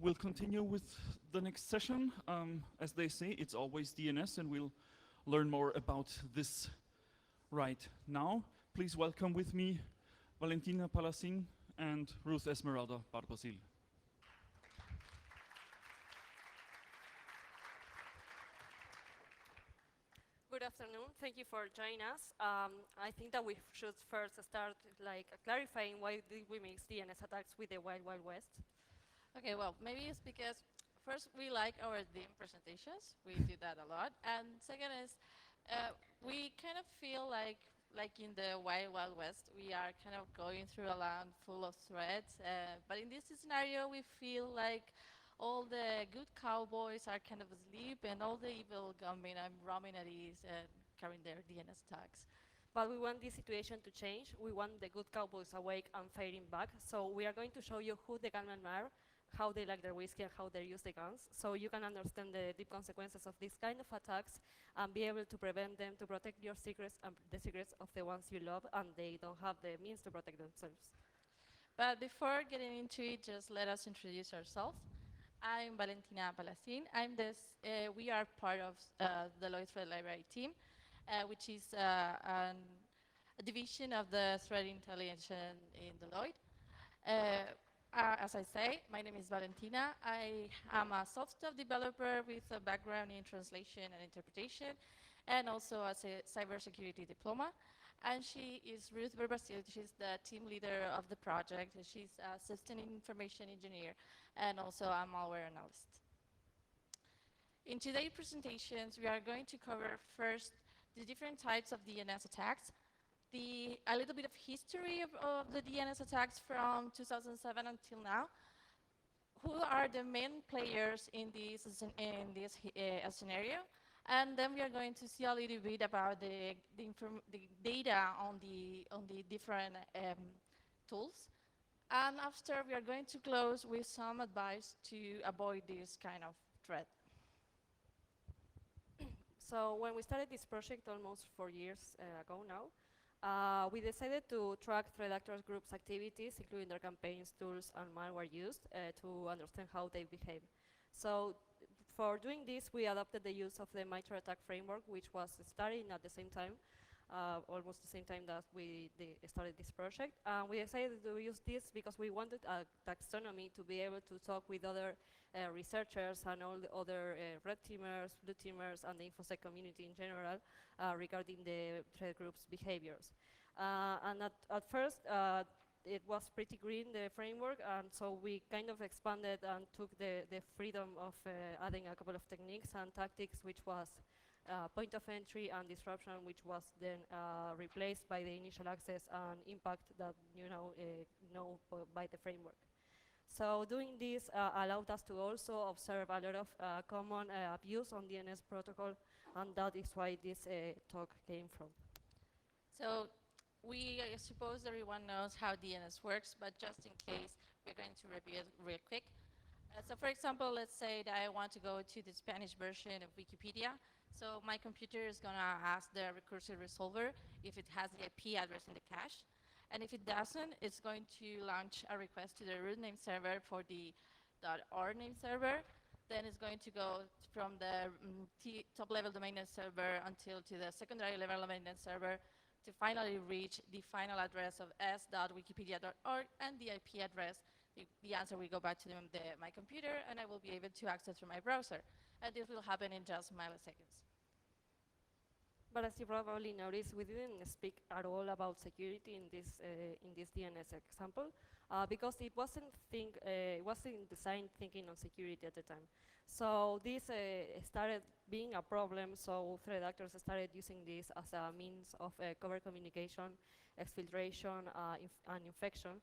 We'll continue with the next session. As they say, it's always DNS, and we'll learn more about this right now. Please welcome with me Valentina Palacin and Ruth Esmeralda Barbacil. Good afternoon. Thank you for joining us. I think that we should first start clarifying why did we mix DNS attacks with the Wild Wild West. Okay, well, maybe it's because first we like our theme presentations. We do that a lot. And second is we kind of feel like in the Wild Wild West, we are kind of going through a land full of threats. But in this scenario, we feel like all the good cowboys are kind of asleep and all the evil gunmen are roaming at ease and carrying their DNS tags. But we want this situation to change. We want the good cowboys awake and fighting back. So we are going to show you who the gunmen are, how they like their whiskey, and how they use the guns, so you can understand the deep consequences of this kind of attacks and be able to prevent them, to protect your secrets and the secrets of the ones you love, and they don't have the means to protect themselves. But before getting into it, just let us introduce ourselves. I'm Valentina Palacin. We are part of the Lloyd Threat Library team, which is a division of the threat intelligence in Deloitte. As I say, my name is Valentina. I am a software developer with a background in translation and interpretation, and also as a cybersecurity diploma. And she is Ruth Barbacil. She's the team leader of the project. She's a system information engineer and also a malware analyst. In today's presentations, we are going to cover first the different types of DNS attacks, a little bit of history of the DNS attacks from 2007 until now, who are the main players in this scenario, and then we are going to see a little bit about the data on the different tools. And after, we are going to close with some advice to avoid this kind of threat. So when we started this project almost 4 years ago now, we decided to track threat actors groups' activities, including their campaigns, tools, and malware used to understand how they behave. So for doing this, we adopted the use of the MITRE ATT&CK framework, which was starting at the same time, almost the same time that we started this project. We decided to use this because we wanted a taxonomy to be able to talk with other researchers and all the other red teamers, blue teamers, and the InfoSec community in general regarding the threat group's behaviors. And at first, it was pretty green, the framework, and so we kind of expanded and took the freedom of adding a couple of techniques and tactics, which was point of entry and disruption, which was then replaced by the initial access and impact that know by the framework. So doing this allowed us to also observe a lot of common abuse on DNS protocol, and that is why this talk came from. So I suppose everyone knows how DNS works, but just in case, we're going to review it real quick. So for example, let's say that I want to go to the Spanish version of Wikipedia. So my computer is going to ask the recursive resolver if it has the IP address in the cache. And if it doesn't, it's going to launch a request to the root name server for the .r name server. Then it's going to go from the top-level domain name server until to the secondary level domain name server to finally reach the final address of s.wikipedia.org and the IP address. The answer will go back to my computer, and I will be able to access through my browser. And this will happen in just milliseconds. But as you probably noticed, we didn't speak at all about security in this DNS example because it wasn't designed thinking on security at the time. So this started being a problem, so threat actors started using this as a means of covert communication, exfiltration, and infection,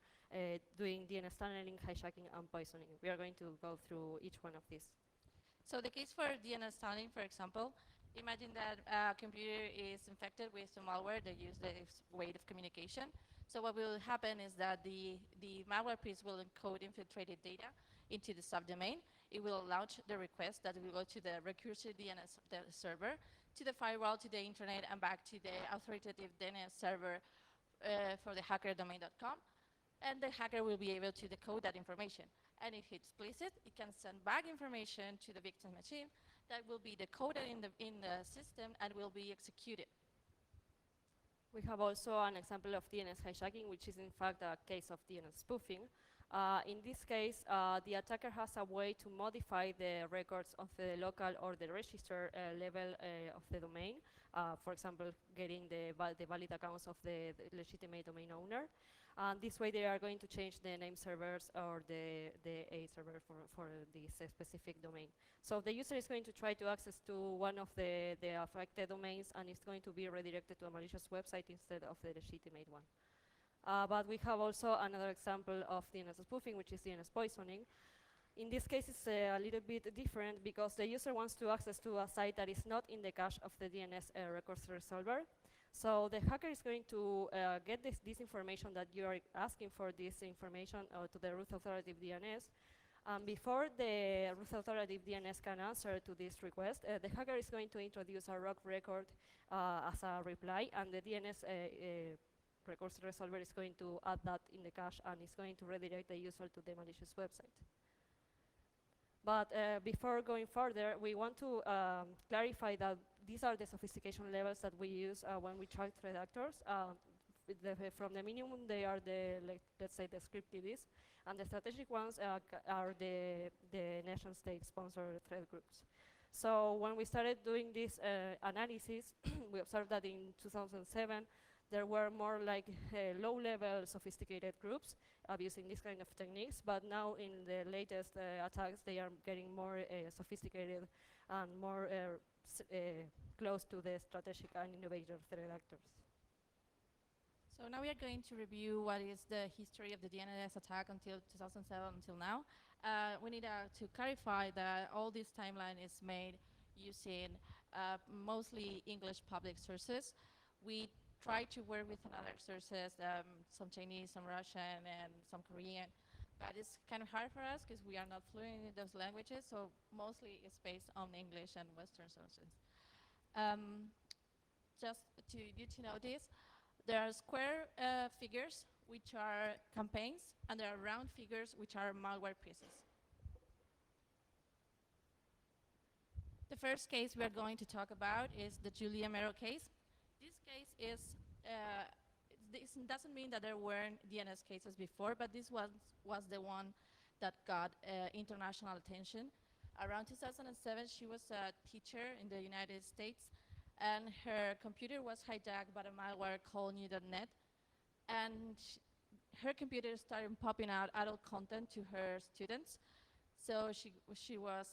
doing DNS tunneling, hijacking, and poisoning. We are going to go through each one of these. So the case for DNS tunneling, for example, imagine that a computer is infected with some malware that uses this way of communication. So what will happen is that the malware piece will encode infiltrated data into the subdomain. It will launch the request that will go to the recursive DNS server, to the firewall, to the internet, and back to the authoritative DNS server for the hackerdomain.com. And the hacker will be able to decode that information. and if it's explicit, it can send back information to the victim machine that will be decoded in the system and will be executed. We have also an example of DNS hijacking, which is in fact a case of DNS spoofing. In this case, the attacker has a way to modify the records of the local or the register level of the domain. For example, getting the valid accounts of the legitimate domain owner. And this way they are going to change the name servers or the A server for this specific domain. So the user is going to try to access to one of the affected domains, and it's going to be redirected to a malicious website instead of the legitimate one. But we have also another example of DNS spoofing, which is DNS poisoning. In this case, it's a little bit different because the user wants to access to a site that is not in the cache of the DNS records resolver. So the hacker is going to get this information that you are asking for, this information to the root authoritative DNS. Before the root authoritative DNS can answer to this request, the hacker is going to introduce a rogue record as a reply, and the DNS records resolver is going to add that in the cache and is going to redirect the user to the malicious website. But before going further, we want to clarify that these are the sophistication levels that we use when we track threat actors. From the minimum, they are let's say the scripted, and the strategic ones are the nation-state sponsored threat groups. So when we started doing this analysis, we observed that in 2007, there were more like low-level sophisticated groups using this kind of techniques, but now in the latest attacks, they are getting more sophisticated and more close to the strategic and innovative threat actors. So now we are going to review what is the history of the DNS attack until 2007 until now. We need to clarify that all this timeline is made using mostly English public sources. We try to work with other sources, some Chinese, some Russian, and some Korean. But it's kind of hard for us because we are not fluent in those languages, so mostly it's based on English and Western sources. Just to you to know this, there are square figures, which are campaigns, and there are round figures, which are malware pieces. The first case we are going to talk about is the Julia Mero case. This case is, this doesn't mean that there weren't DNS cases before, but this was the one that got international attention. Around 2007, she was a teacher in the United States, and her computer was hijacked by a malware called new.net, and her computer started popping out adult content to her students. So she was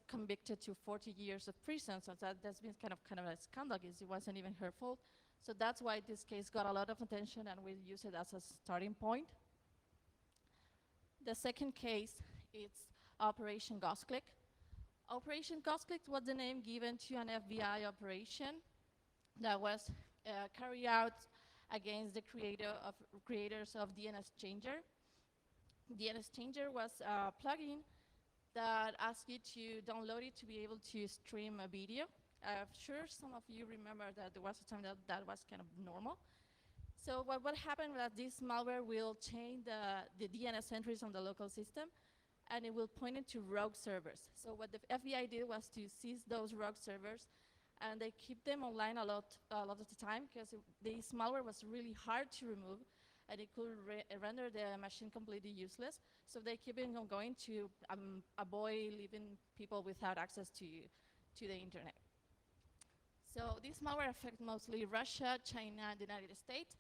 convicted to 40 years of prison. So that's been kind of a scandal because it wasn't even her fault. So that's why this case got a lot of attention, and we use it as a starting point. The second case is Operation Ghostclick. Operation Ghostclick was the name given to an FBI operation that was carried out against the creators of DNS Changer. DNS Changer was a plugin that asks you to download it to be able to stream a video. I'm sure some of you remember that there was a time that was kind of normal. So what happened was that this malware will change the DNS entries on the local system, and it will point it to rogue servers. So what the FBI did was to seize those rogue servers, and they keep them online a lot of the time because this malware was really hard to remove, and it could render the machine completely useless. So they keep it on going to avoid leaving people without access to the internet. So this malware affects mostly Russia, China, and the United States.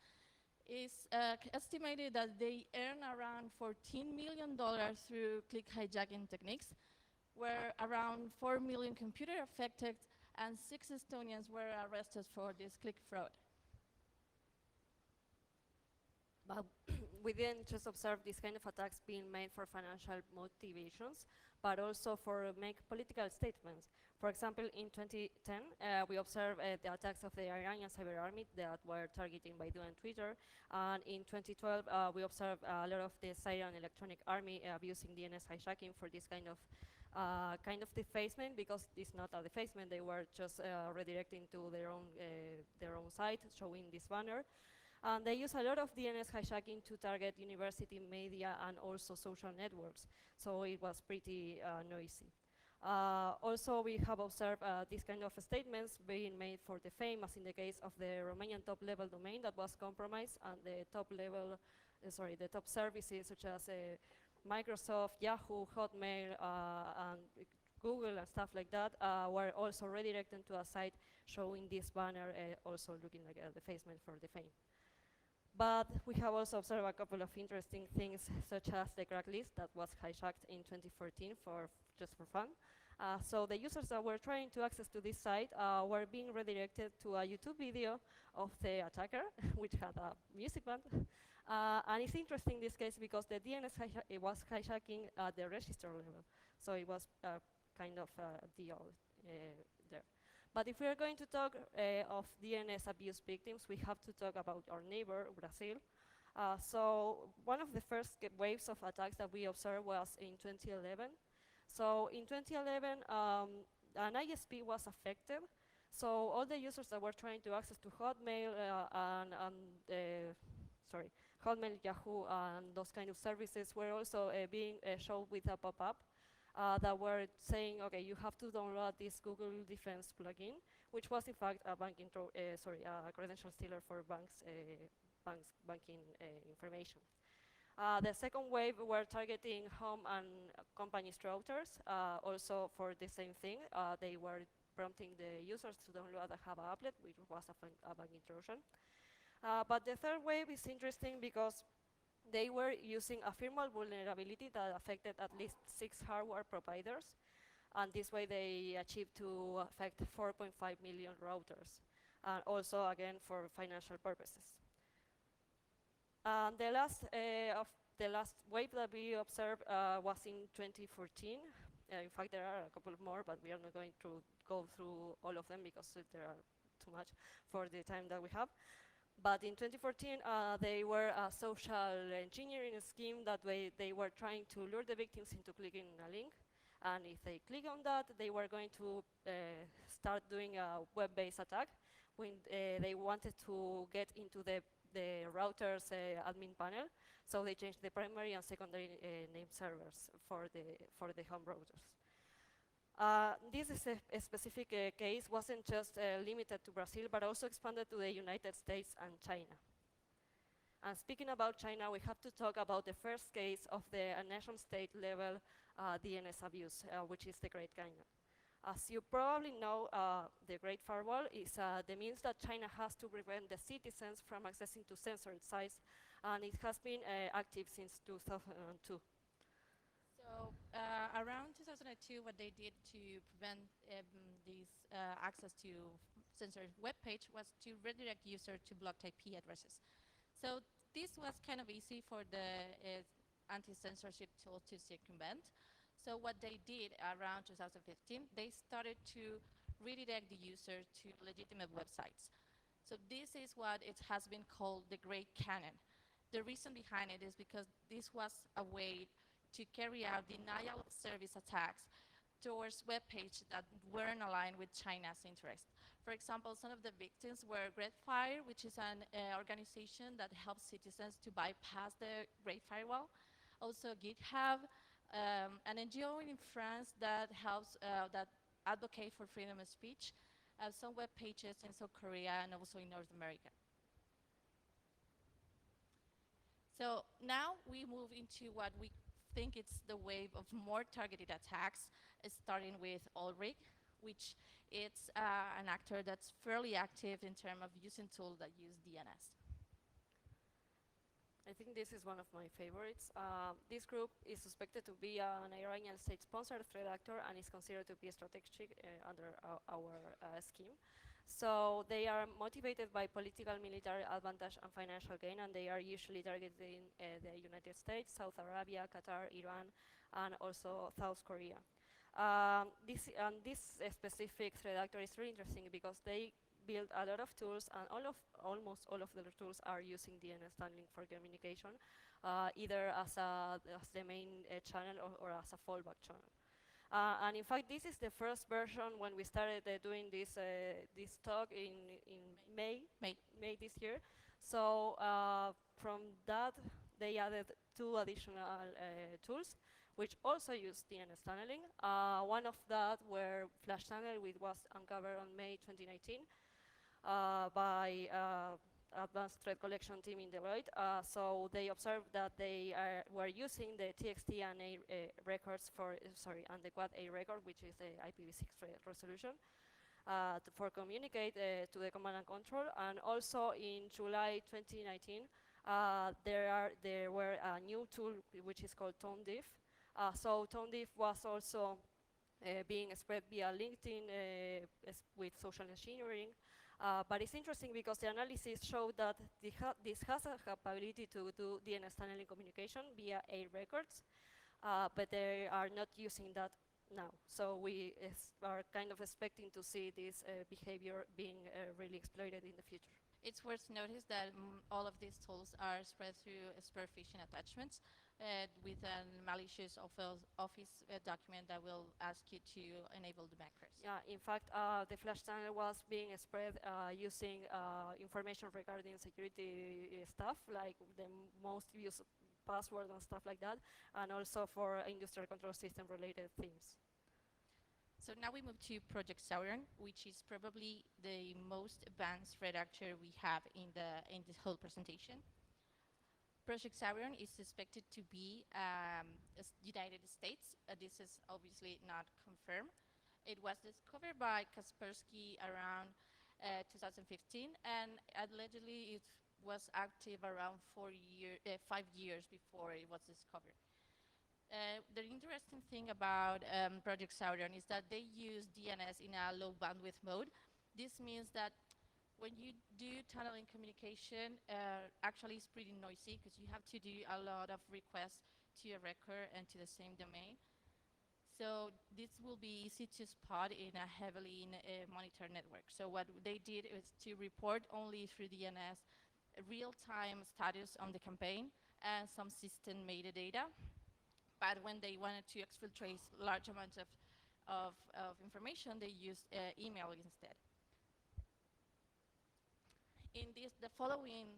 It's estimated that they earn around $14 million through click hijacking techniques, where around 4 million computers affected and 6 Estonians were arrested for this click fraud. But we didn't just observe this kind of attacks being made for financial motivations, but also for make political statements. For example, in 2010, we observed the attacks of the Iranian cyber army that were targeting Baidu and Twitter. And in 2012, we observed a lot of the Syrian electronic army abusing DNS hijacking for this kind of defacement, because it's not a defacement. They were just redirecting to their own site, showing this banner. And they use a lot of DNS hijacking to target university media and also social networks. So it was pretty noisy. Also, we have observed these kind of statements being made for the fame, as in the case of the Romanian top-level domain that was compromised, and the top-level, the top services such as Microsoft, Yahoo, Hotmail, and Google and stuff like that were also redirected to a site showing this banner, also looking like the facement for the fame. But we have also observed a couple of interesting things, such as the crack list that was hijacked in 2014 just for fun. So the users that were trying to access to this site were being redirected to a YouTube video of the attacker, which had a music band. And it's interesting in this case because the DNS it was hijacking at the register level. So it was kind of a deal there. But if we are going to talk of DNS abuse victims, we have to talk about our neighbor, Brazil. So one of the first waves of attacks that we observed was in 2011. So in 2011, an ISP was affected. So all the users that were trying to access to Hotmail Hotmail, Yahoo, and those kind of services were also being shown with a pop-up that were saying, okay, you have to download this Google Defense plugin, which was in fact a a credential stealer for banking information. The second wave were targeting home and companies routers, also for the same thing. They were prompting the users to download a Java applet, which was a bank intrusion. But the third wave is interesting because they were using a firmware vulnerability that affected at least 6 hardware providers. And this way they achieved to affect 4.5 million routers. And also, again, for financial purposes. The last wave that we observed was in 2014. In fact, there are a couple more, but we are not going to go through all of them because there are too much for the time that we have. But in 2014, they were a social engineering scheme that they were trying to lure the victims into clicking a link. And if they click on that, they were going to start doing a web-based attack when they wanted to get into the router's admin panel. So they changed the primary and secondary name servers for the home routers. This is a specific case wasn't just limited to Brazil, but also expanded to the United States and China. And speaking about China, we have to talk about the first case of the nation state level DNS abuse, which is the Great Canyon. As you probably know, the Great Firewall is the means that China has to prevent the citizens from accessing to censored sites, and it has been active since 2002. So around 2002, what they did to prevent this access to censored web page was to redirect users to blocked IP addresses. So this was kind of easy for the anti-censorship tool to circumvent. So what they did around 2015, they started to redirect the user to legitimate websites. So this is what it has been called the Great Canyon. The reason behind it is because this was a way to carry out denial of service attacks towards web pages that weren't aligned with China's interests. For example, some of the victims were Fire, which is an organization that helps citizens to bypass the Great Firewall. Also GitHub, an NGO in France that helps, that advocate for freedom of speech. Some web pages in South Korea and also in North America. So now we move into what we think it's the wave of more targeted attacks, starting with Ulrich, which it's an actor that's fairly active in terms of using tools that use DNS. I think this is one of my favorites. This group is suspected to be an Iranian state-sponsored threat actor and is considered to be strategic under our scheme. So they are motivated by political, military advantage and financial gain, and they are usually targeting the United States, Saudi Arabia, Qatar, Iran, and also South Korea. This specific threat actor is really interesting because they build a lot of tools, and almost all of their tools are using DNS tunneling for communication, either as the main channel or as a fallback channel. And in fact, this is the first version when we started doing this talk in May this year. So from that, they added two additional tools, which also use DNS tunneling. One of that were flash tunnel, which was uncovered on May 2019 by advanced threat collection team in Deloitte. So they observed that they were using the TXT and A records for, and the quad A record, which is the IPv6 resolution, for communicate to the command and control. And also in July 2019, there were a new tool which is called ToneDiff. So ToneDiff was also being spread via LinkedIn with social engineering. But it's interesting because the analysis showed that this has a capability to do DNS tunneling communication via A records, but they are not using that now. So we are kind of expecting to see this behavior being really exploited in the future. It's worth to notice that all of these tools are spread through spear phishing attachments with a malicious office document that will ask you to enable the macros. Yeah, in fact, the flash tunnel was being spread using information regarding security stuff, like the most used password and stuff like that, and also for industrial control system related themes. So now we move to Project Sauron, which is probably the most advanced threat actor we have in this whole presentation. Project Sauron is suspected to be United States. This is obviously not confirmed. It was discovered by Kaspersky around 2015, and allegedly it was active around 5 years before it was discovered. The interesting thing about Project Sauron is that they use DNS in a low bandwidth mode. This means that when you do tunneling communication, actually it's pretty noisy because you have to do a lot of requests to a record and to the same domain. So this will be easy to spot in a heavily monitored network. So what they did is to report only through DNS real-time status on the campaign and some system metadata. But when they wanted to exfiltrate large amounts of information, they used email instead. In the following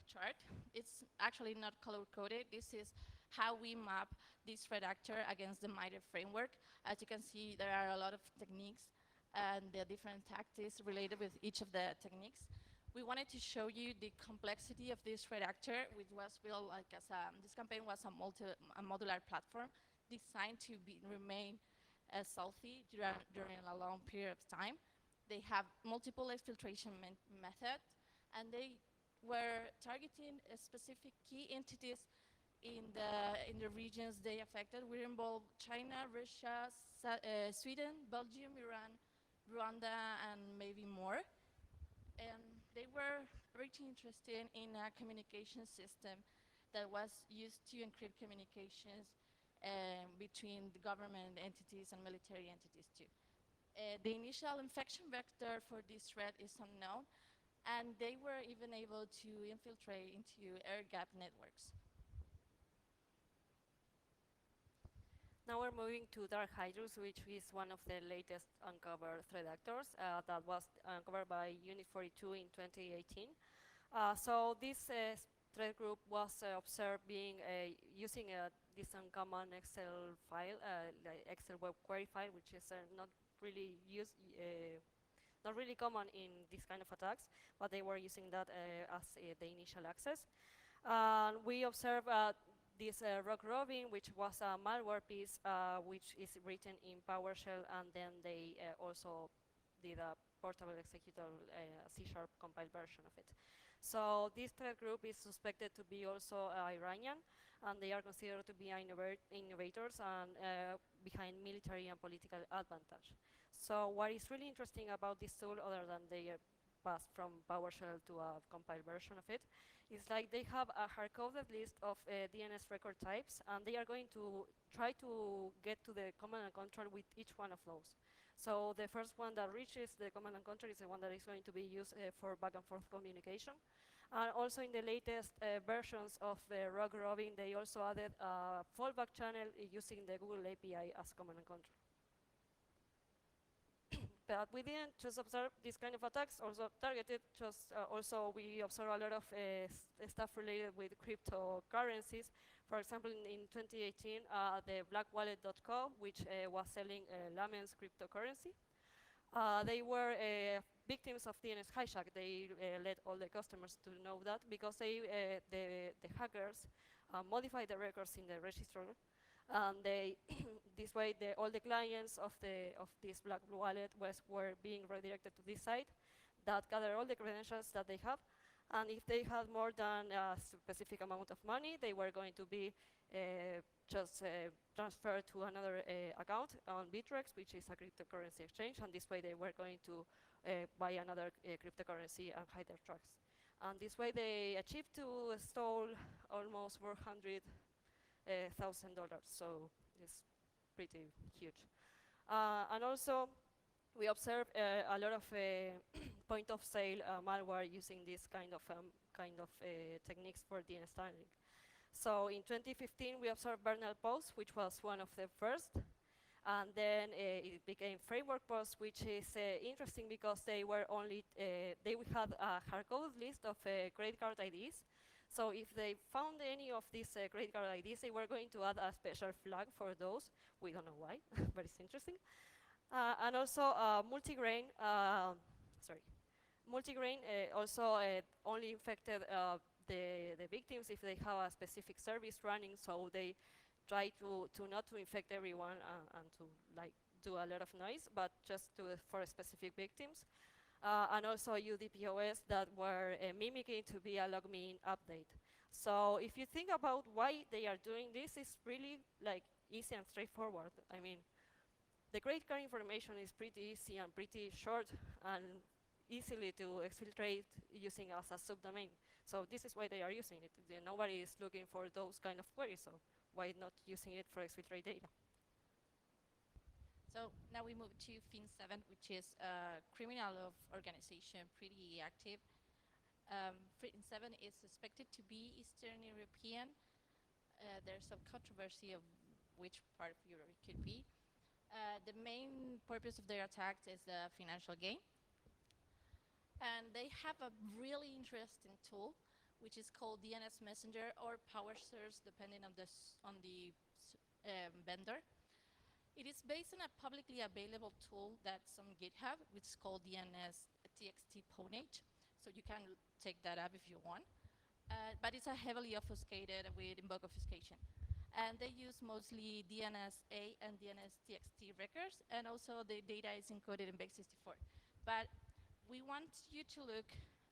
chart, it's actually not color-coded. This is how we map this threat actor against the MITRE framework. As you can see, there are a lot of techniques and the different tactics related with each of the techniques. We wanted to show you the complexity of this threat actor, which was built like as this campaign was a modular platform designed to remain stealthy during a long period of time. They have multiple exfiltration methods, and they were targeting specific key entities in the regions they affected. We involved China, Russia, Sweden, Belgium, Iran, Rwanda, and maybe more. And they were very interested in a communication system that was used to encrypt communications between the government entities and military entities too. The initial infection vector for this threat is unknown, and they were even able to infiltrate into air-gap networks. Now we're moving to Dark Hydrus, which is one of the latest uncovered threat actors that was uncovered by Unit 42 in 2018. So this threat group was observed being using this uncommon Excel file, like Excel web query file, which is not really common in this kind of attacks, but they were using that as the initial access. We observed this rock robin, which was a malware piece, which is written in PowerShell, and then they also did a portable executable C# compiled version of it. So this threat group is suspected to be also Iranian, and they are considered to be innovators and behind military and political advantage. So what is really interesting about this tool, other than they passed from PowerShell to a compiled version of it, is like they have a hard-coded list of DNS record types, and they are going to try to get to the command and control with each one of those. So the first one that reaches the command and control is the one that is going to be used for back and forth communication. And also in the latest versions of the rock robin, they also added a fallback channel using the Google API as command and control. But we didn't just observe this kind of attacks, also targeted, just also we observe a lot of stuff related with cryptocurrencies. For example, in 2018, the blackwallet.co, which was selling Lamen's cryptocurrency, they were victims of DNS hijack. They let all the customers to know that because the hackers modified the records in the registrar, and they this way all the clients of this black wallet were being redirected to this site that gather all the credentials that they have, and if they had more than a specific amount of money, they were going to be just transferred to another account on Bitrex, which is a cryptocurrency exchange, and this way they were going to buy another cryptocurrency and hide their tracks. And this way they achieved to stole almost $400,000, so it's pretty huge. And also, we observe a lot of point-of-sale malware using this kind of techniques for DNS tunneling. So in 2015, we observed Bernal Post, which was one of the first. And then it became Framework Post, which is interesting because they were only, they had a hard-coded list of credit card IDs. So if they found any of these credit card IDs, they were going to add a special flag for those. We don't know why, but it's interesting. And also multigrain, multigrain also only infected the victims if they have a specific service running, so they try to not to infect everyone and to like do a lot of noise, but just for specific victims. And also UDPOS that were mimicking to be a logmein update. So if you think about why they are doing this, it's really like easy and straightforward. I mean, the credit card information is pretty easy and pretty short and easily to exfiltrate using as a subdomain. So this is why they are using it. Nobody is looking for those kind of queries, so why not using it for exfiltrate data? So now we move to FIN7, which is a criminal organization, pretty active. FIN7 is suspected to be Eastern European. There's some controversy of which part of Europe it could be. The main purpose of their attacks is financial gain. And they have a really interesting tool, which is called DNS Messenger or Power Source, depending on the vendor. It is based on a publicly available tool that's on GitHub, which is called DNS TXT Ponage. So you can take that up if you want. But it's a heavily obfuscated with invoke obfuscation. And they use mostly DNS-A and DNS-TXT records, and also the data is encoded in base64. But we want you to look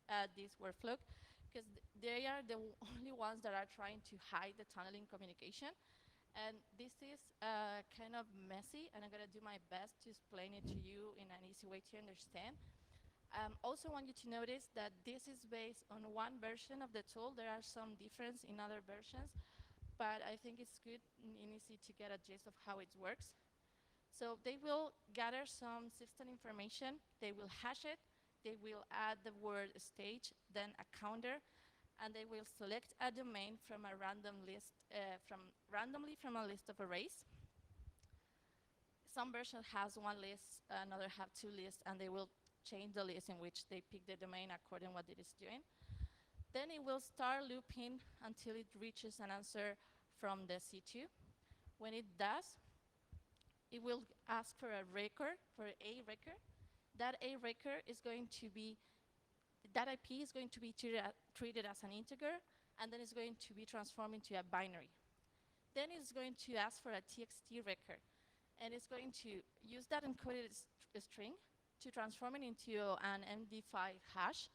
at this workflow, because they are the only ones that are trying to hide the tunneling communication. And this is kind of messy, and I'm going to do my best to explain it to you in an easy way to understand. Also want you to notice that this is based on one version of the tool. There are some differences in other versions, but I think it's good and easy to get a gist of how it works. So they will gather some system information, they will hash it, they will add the word stage, then a counter, and they will select a domain from a random list, randomly from a list of arrays. Some version has one list, another have two lists, and they will change the list in which they pick the domain according to what it is doing. Then it will start looping until it reaches an answer from the C2. When it does, it will ask for a record, for a record. That A record is going to be, that IP is going to be treated as an integer, and then it's going to be transformed into a binary. Then it's going to ask for a TXT record, and it's going to use that encoded string to transform it into an MD5 hash.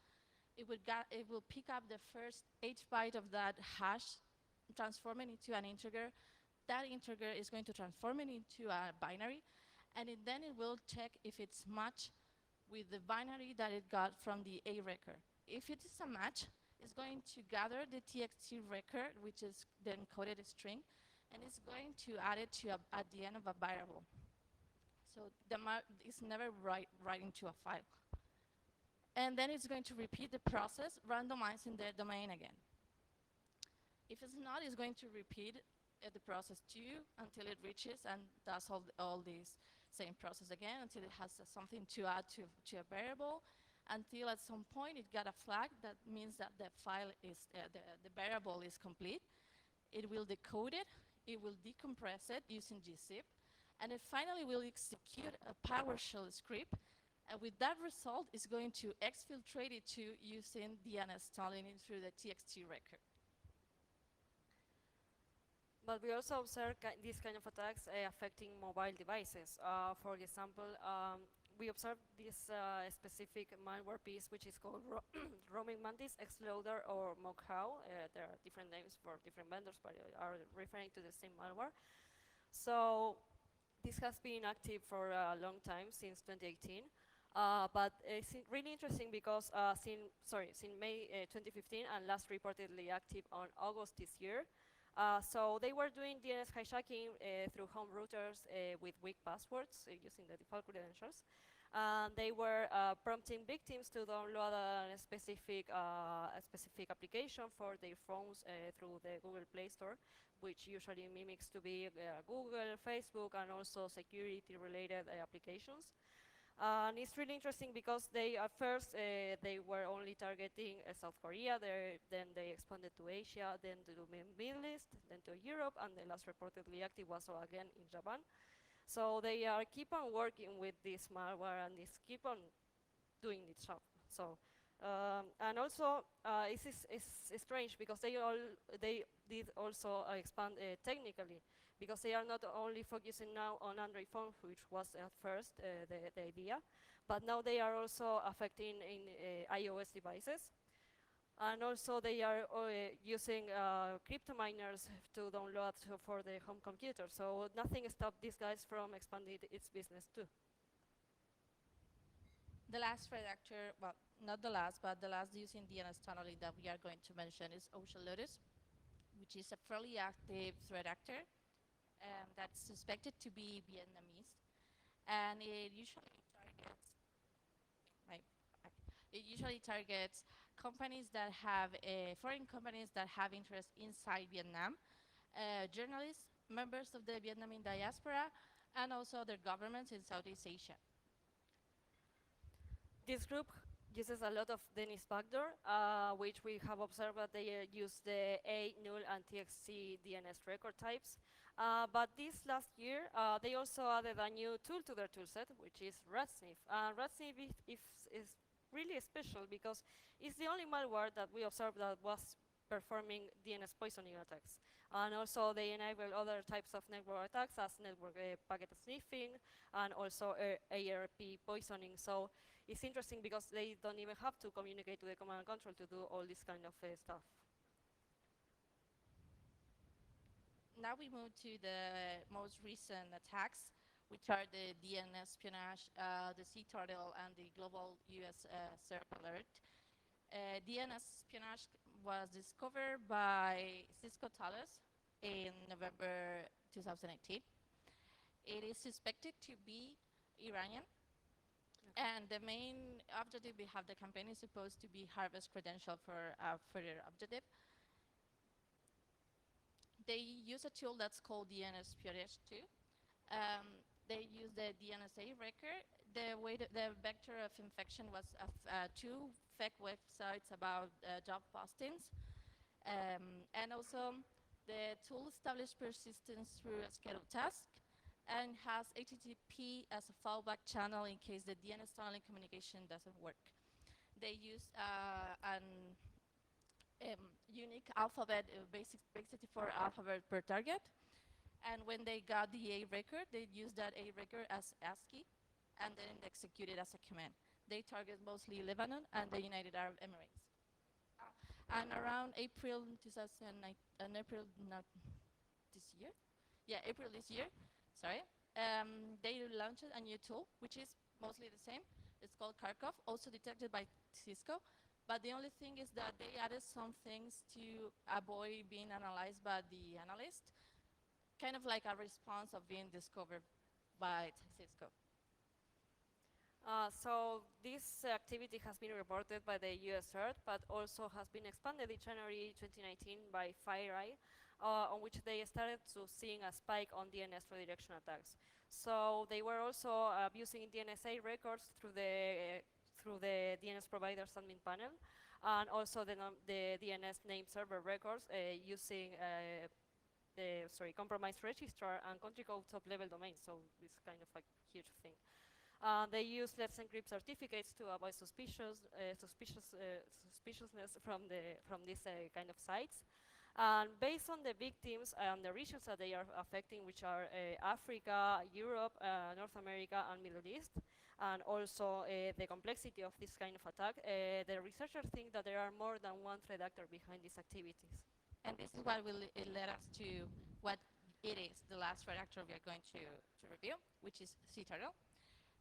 It will pick up the first H byte of that hash, transform it into an integer. That integer is going to transform it into a binary, and then it will check if it's matched with the binary that it got from the A record. If it is a match, it's going to gather the TXT record, which is the encoded string, and it's going to add it to at the end of a variable. So it's never writing to a file. And then it's going to repeat the process, randomizing the domain again. If it's not, it's going to repeat the process too until it reaches and does all these Same process again until it has something to add to a variable, until at some point it got a flag that means that the file is, the variable is complete. It will decode it will decompress it using gzip, and it finally will execute a PowerShell script. And with that result, it's going to exfiltrate it to using DNS tunneling through the TXT record. But we also observe these kind of attacks affecting mobile devices. For example, we observed this specific malware piece, which is called Roaming Mantis, Xloader, or Mokhow. There are different names for different vendors, but are referring to the same malware. So this has been active for a long time, since 2018. But it's really interesting because since May 2015 and last reportedly active on August this year. So they were doing DNS hijacking through home routers with weak passwords using the default credentials. They were prompting victims to download a specific application for their phones through the Google Play Store, which usually mimics to be Google, Facebook, and also security-related applications. And it's really interesting because they, at first, they were only targeting South Korea, then they expanded to Asia, then to the Middle East, then to Europe, and the last reportedly active was again in Japan. So they keep on working with this malware and this keep on doing its job. So, and also it's strange because they did also expand technically, because they are not only focusing now on Android phones, which was at first the idea, but now they are also affecting in iOS devices. And also they are using crypto miners to download for the home computer. So nothing stopped these guys from expanding its business too. The last threat actor, well, not the last, but the last using DNS tunneling that we are going to mention is Ocean Lotus, which is a fairly active threat actor that's suspected to be Vietnamese, and it usually targets companies that have foreign companies that have interest inside Vietnam, journalists, members of the Vietnamese diaspora, and also their governments in Southeast Asia. This group uses a lot of DNS backdoor, which we have observed that they use the A, null, and TXT DNS record types. But this last year, they also added a new tool to their toolset, which is RATSNIF. RATSNIF is really special because it's the only malware that we observed that was performing DNS poisoning attacks. And also they enable other types of network attacks as network packet sniffing and also ARP poisoning. So it's interesting because they don't even have to communicate to the command and control to do all this kind of stuff. Now we move to the most recent attacks, which are the DNS espionage, the sea turtle, and the global US CERT alert. DNS espionage was discovered by Cisco Thales in November 2018. It is suspected to be Iranian, and the main objective behind the campaign is supposed to be harvest credential for a further objective. They use a tool that's called DNS espionage too. They use the DNSA record. The vector of infection was two fake websites about job postings. And also, the tool established persistence through a scheduled task and has HTTP as a fallback channel in case the DNS tunneling communication doesn't work. They use an unique alphabet, basic 64 alphabet per target. And when they got the A record, they used that A record as ASCII and then execute it as a command. They target mostly Lebanon and the United Arab Emirates. And around April 2009, April not this year? Yeah, April this year, sorry. They launched a new tool, which is mostly the same. It's called Kharkov, also detected by Cisco. But the only thing is that they added some things to avoid being analyzed by the analyst, kind of like a response of being discovered by Cisco. So this activity has been reported by the US CERT, but also has been expanded in January 2019 by FireEye. on which they started to seeing a spike on DNS redirection attacks. So they were also abusing DNSA records through the DNS provider's admin panel, and also the DNS name server records using the compromised registrar and country code top-level domains. So it's kind of a huge thing. They use Let's Encrypt certificates to avoid suspiciousness from these kind of sites. And based on the victims and the regions that they are affecting, which are Africa, Europe, North America, and Middle East, and also the complexity of this kind of attack, the researchers think that there are more than one threat actor behind these activities. And this is what will led us to what it is, the last threat actor we are going to review, which is Citadel.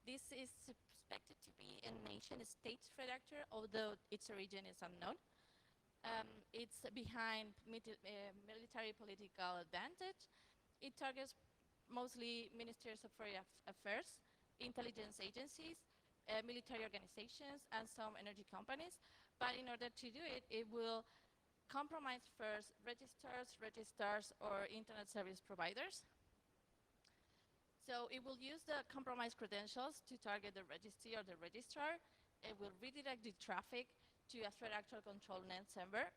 This is suspected to be a nation-state threat actor, although its origin is unknown. It's behind military political advantage. It targets mostly ministers of foreign affairs, intelligence agencies, military organizations, and some energy companies. But in order to do it, it will compromise first registrars, or internet service providers. So it will use the compromised credentials to target the registry or the registrar. It will redirect the traffic to a threat actor control name server.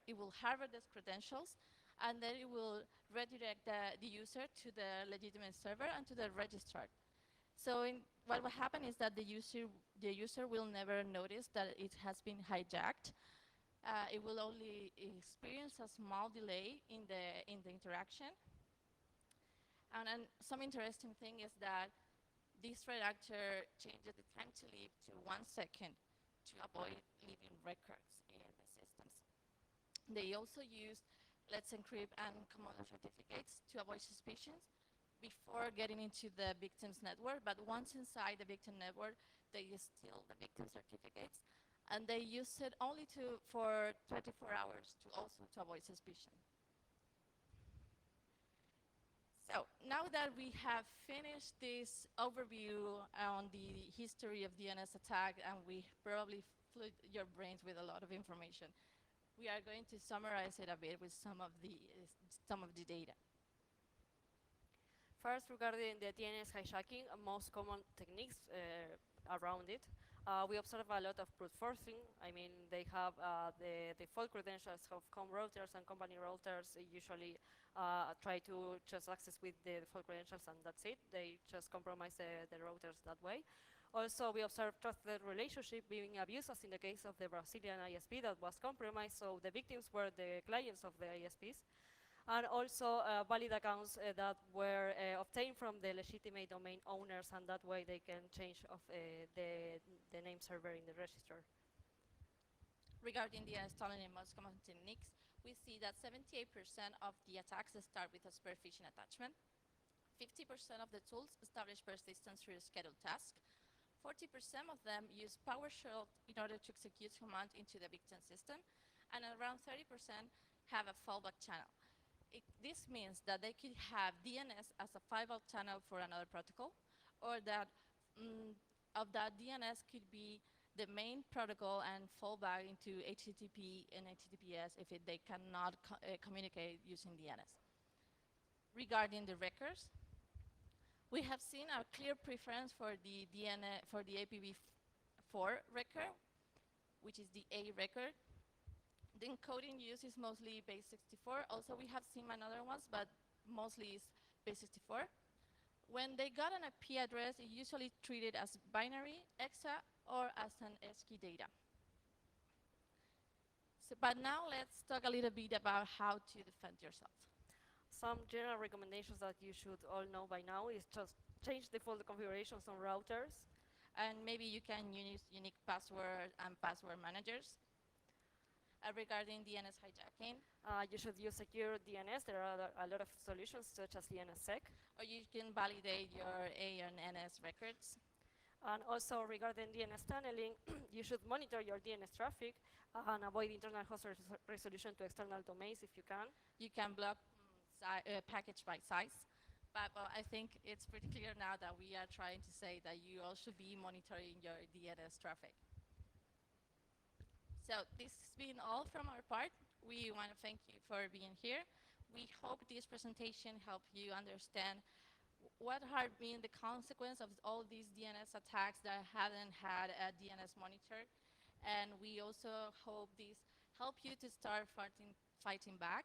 It will harvest those credentials, and then it will redirect the user to the legitimate server and to the registrar. So what will happen is that the user will never notice that it has been hijacked. It will only experience a small delay in the interaction. And some interesting thing is that this threat actor changes the time to leave to 1 second to avoid leaving records in the systems. They also use Let's Encrypt and command certificates to avoid suspicions before getting into the victim's network. But once inside the victim network, they steal the victim certificates, and they use it only for 24 hours to avoid suspicion. So now that we have finished this overview on the history of DNS attack, and we probably flooded your brains with a lot of information, we are going to summarize it a bit with some of the data. First, regarding the DNS hijacking, most common techniques around it. We observe a lot of brute forcing. I mean, they have the default credentials of home routers and company routers. They usually try to just access with the default credentials, and that's it. They just compromise the routers that way. Also, we observe trusted relationship being abused, as in the case of the Brazilian ISP that was compromised. So the victims were the clients of the ISPs. And also valid accounts that were obtained from the legitimate domain owners, and that way they can change of the name server in the register. Regarding the installing and most common techniques, we see that 78% of the attacks start with a spear phishing attachment. 50% of the tools establish persistence through a scheduled task. 40% of them use PowerShell in order to execute commands into the victim system, and around 30% have a fallback channel. This means that they could have DNS as a fallback channel for another protocol, or that of that DNS could be the main protocol and fall back into HTTP and HTTPS if they cannot communicate using DNS. Regarding the records, we have seen a clear preference for the DNS for the IPv4 record, which is the A record. The encoding used is mostly base64. Also, we have seen another ones, but mostly is base64. When they got an IP address, it usually treated as binary, hexa, or as an ASCII data. So, but now let's talk a little bit about how to defend yourself. Some general recommendations that you should all know by now is just change default configurations on routers. And maybe you can use unique password and password managers. Regarding DNS hijacking, you should use secure DNS. There are a lot of solutions, such as DNSSEC. Or you can validate your A and NS records. And also, regarding DNS tunneling, you should monitor your DNS traffic and avoid internal host resolution to external domains if you can. You can block package by size. But I think it's pretty clear now that we are trying to say that you all should be monitoring your DNS traffic. So this has been all from our part. We want to thank you for being here. we hope this presentation helped you understand what have been the consequence of all these DNS attacks that haven't had a DNS monitor. And we also hope this help you to start fighting back.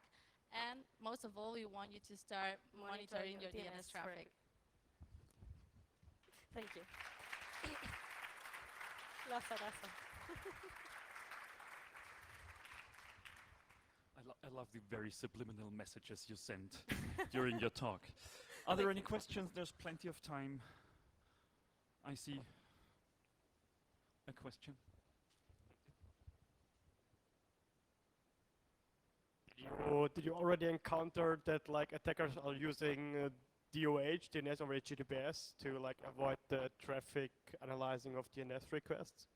And most of all, we want you to start monitoring your DNS traffic. Thank you. Lazarazo. I love the very subliminal messages you sent during your talk. Are there any questions? There's plenty of time. I see a question. Did you already encounter that like attackers are using DOH, DNS over HTTPS, to like avoid the traffic analyzing of DNS requests?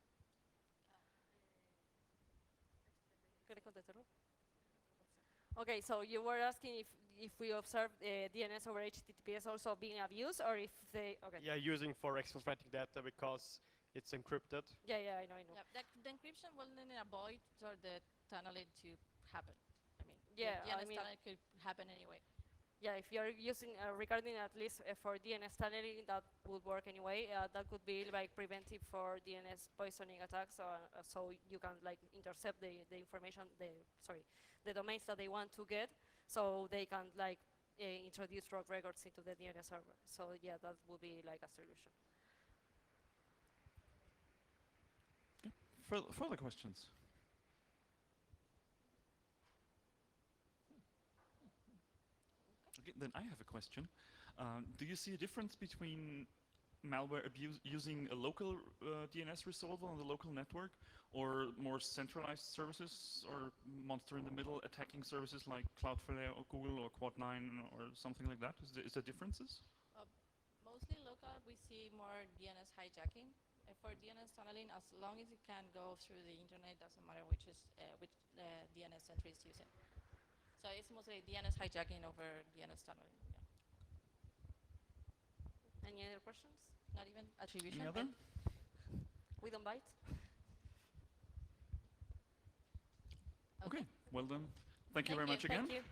Okay, so you were asking if we observe DNS over HTTPS also being abused, or if they, okay. Yeah, using for exfiltrating data because it's encrypted. Yeah, I know. Yeah, the encryption will then avoid for the tunneling to happen. I mean, Yeah, the I DNS mean- tunneling could happen anyway. Yeah, if you're using regarding at least for DNS tunneling, that would work anyway. That could be like preventive for DNS poisoning attacks, so you can like intercept the information, the domains that they want to get, so they can like introduce wrong records into the DNS server. So yeah, that would be like a solution. Further questions? Okay, then I have a question. Do you see a difference between malware abuse using a local DNS resolver on the local network, or more centralized services, or monster in the middle attacking services like Cloudflare or Google or Quad9 or something like that? Is there differences? Mostly local, we see more DNS hijacking. For DNS tunneling, as long as it can go through the internet, doesn't matter which DNS entry is using. So it's mostly DNS hijacking over DNS tunneling. Yeah. Any other questions? Not even attribution. Any other? We don't bite. Okay, well then, thank you very much again. Thank you.